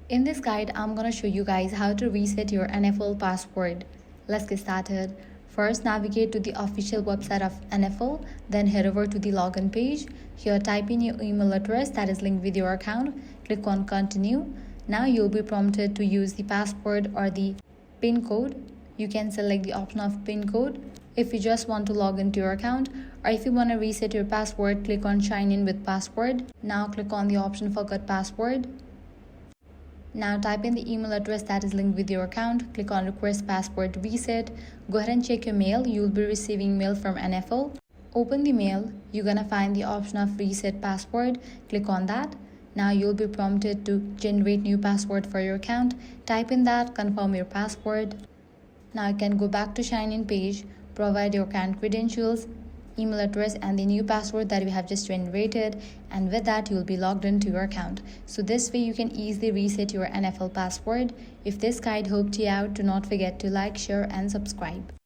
In this guide, I'm gonna show you guys how to reset your NFL password. Let's get started. First, navigate to the official website of NFL, then head over to the login page. Here, type in your email address that is linked with your account. Click on continue. Now you'll be prompted to use the password or the PIN code. You can select the option of PIN code if you just want to log into your account, or if you want to reset your password, click on sign in with password. Now click on the option forgot password. Now type in the email address that is linked with your account. Click on request password reset. Go ahead and check your mail. You'll be receiving mail from NFL. Open the mail. You're gonna find the option of reset password. Click on that. Now you'll be prompted to generate new password for your account. Type in that, confirm your password. Now you can go back to sign in page, provide your account credentials, email address and the new password that you have just generated, and with that you'll be logged into your account. So this way you can easily reset your NFL password. If this guide helped you out, do not forget to like, share and subscribe.